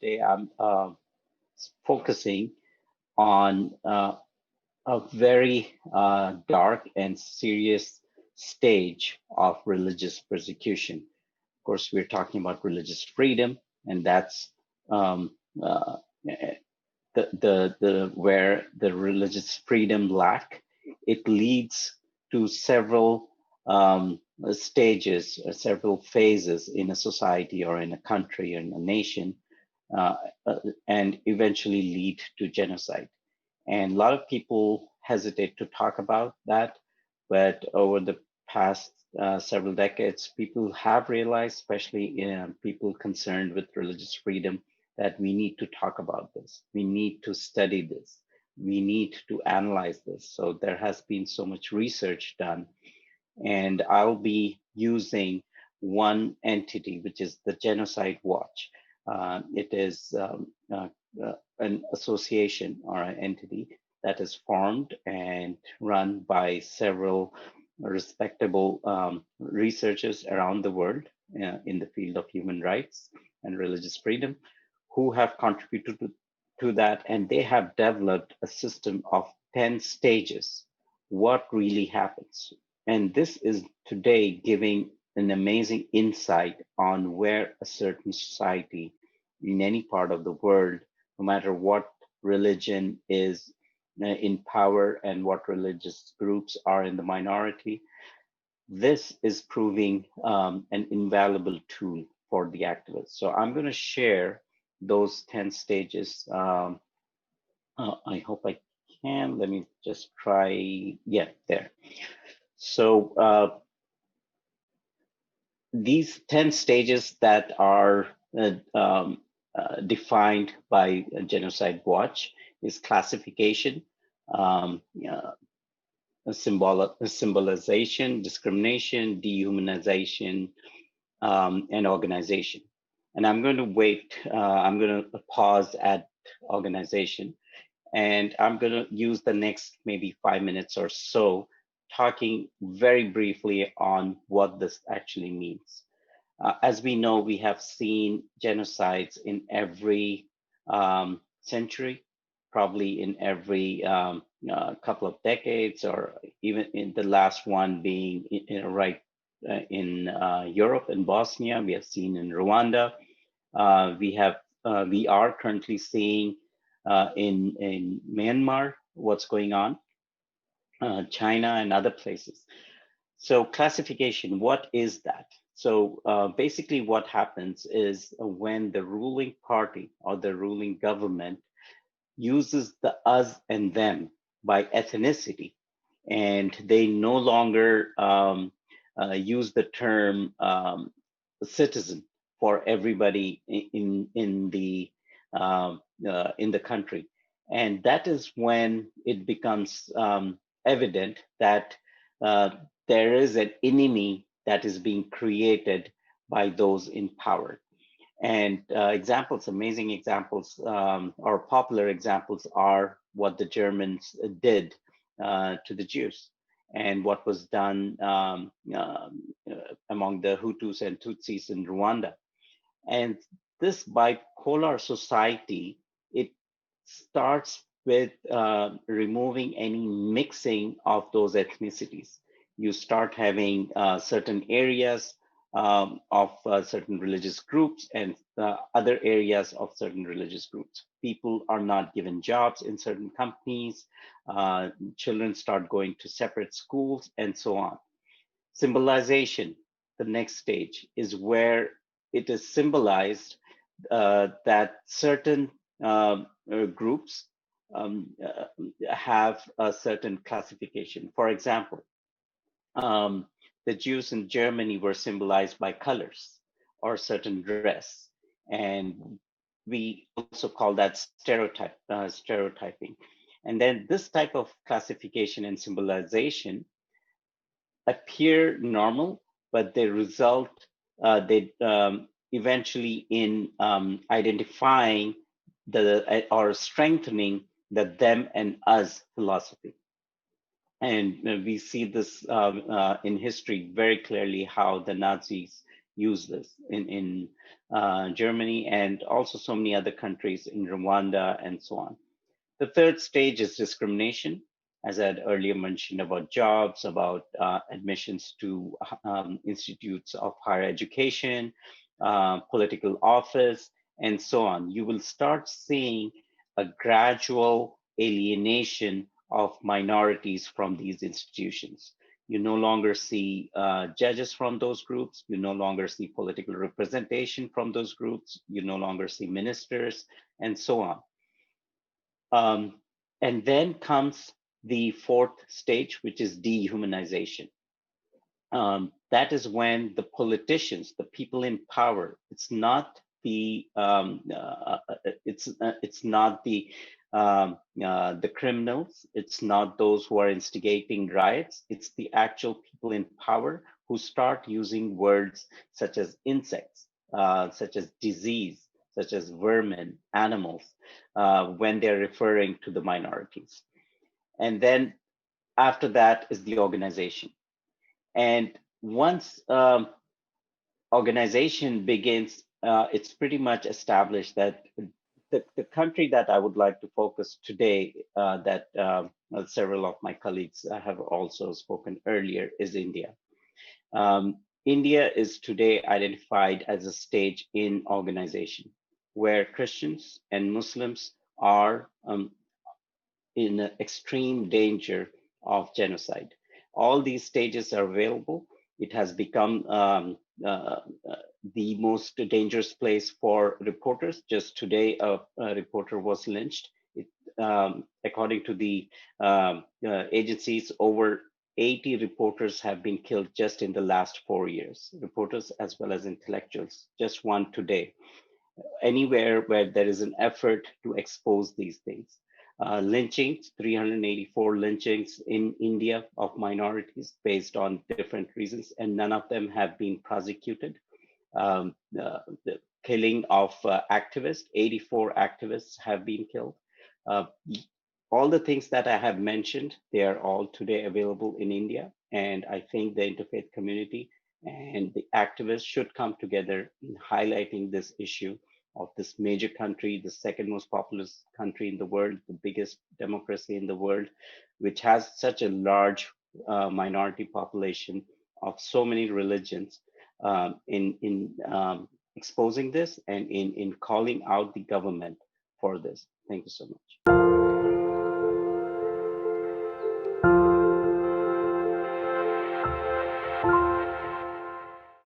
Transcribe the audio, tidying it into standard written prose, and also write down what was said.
Today I'm focusing on a very dark and serious stage of religious persecution. Of course, we're talking about religious freedom, and that's um, uh, the where the religious freedom lack. It leads to several stages, several phases in a society or in a country or in a nation, uh, and eventually lead to genocide. And a lot of people hesitate to talk about that, but over the past several decades, people have realized, especially people concerned with religious freedom, that we need to talk about this. We need to study this. We need to analyze this. So there has been so much research done, and I'll be using one entity, which is the Genocide Watch. It is an association or an entity that is formed and run by several respectable researchers around the world in the field of human rights and religious freedom who have contributed to that, and they have developed a system of 10 stages. What really happens? And this is today giving an amazing insight on where a certain society in any part of the world, no matter what religion is in power and what religious groups are in the minority, this is proving an invaluable tool for the activists. So I'm going to share those 10 stages. I hope I can. Let me just try. Yeah, there. So these 10 stages that are defined by Genocide Watch is classification, symbolization, discrimination, dehumanization, and organization. And I'm going to I'm going to pause at organization, and I'm going to use the next maybe 5 minutes or so talking very briefly on what this actually means. As we know, we have seen genocides in every century, probably in every couple of decades, or even in the last one being in Europe, in Bosnia. We have seen in Rwanda. We are currently seeing in Myanmar what's going on, China and other places. So classification, what is that? So basically what happens is when the ruling party or the ruling government uses the us and them by ethnicity, and they no longer use the term citizen for everybody in the country, and that is when it becomes evident that there is an enemy that is being created by those in power. And examples, amazing examples, or popular examples are what the Germans did to the Jews and what was done among the Hutus and Tutsis in Rwanda. And this bipolar society, it starts with removing any mixing of those ethnicities. You start having certain areas of certain religious groups and other areas of certain religious groups. People are not given jobs in certain companies. Children start going to separate schools and so on. Symbolization, the next stage, is where it is symbolized that certain groups have a certain classification. For example, the Jews in Germany were symbolized by colors or certain dress, and we also call that stereotyping. And then this type of classification and symbolization appear normal, but they result eventually in identifying or strengthening the them and us philosophy. And we see this in history very clearly, how the Nazis use this in Germany, and also so many other countries in Rwanda and so on. The third stage is discrimination, as I had earlier mentioned, about jobs, about admissions to institutes of higher education, political office, and so on. You will start seeing a gradual alienation of minorities from these institutions. You no longer see judges from those groups. You no longer see political representation from those groups. You no longer see ministers, and so on. And then comes the fourth stage, which is dehumanization. That is when the politicians, the people in power, it's not the the criminals, it's not those who are instigating riots, it's the actual people in power who start using words such as insects, such as disease, such as vermin, animals, when they're referring to the minorities. And then after that is the organization. And once organization begins, it's pretty much established that the country that I would like to focus today, that several of my colleagues have also spoken earlier, is India. India is today identified as a stage in organization where Christians and Muslims are in extreme danger of genocide. All these stages are available. It has become the most dangerous place for reporters. Just today, a reporter was lynched. According to the agencies, over 80 reporters have been killed just in the last 4 years, reporters as well as intellectuals, just one today. Anywhere where there is an effort to expose these things. Lynchings, 384 lynchings in India of minorities based on different reasons, and none of them have been prosecuted. The killing of activists, 84 activists have been killed. All the things that I have mentioned, they are all today available in India. And I think the interfaith community and the activists should come together in highlighting this issue of this major country, the second most populous country in the world, the biggest democracy in the world, which has such a large minority population of so many religions, in exposing this and in calling out the government for this. Thank you so much.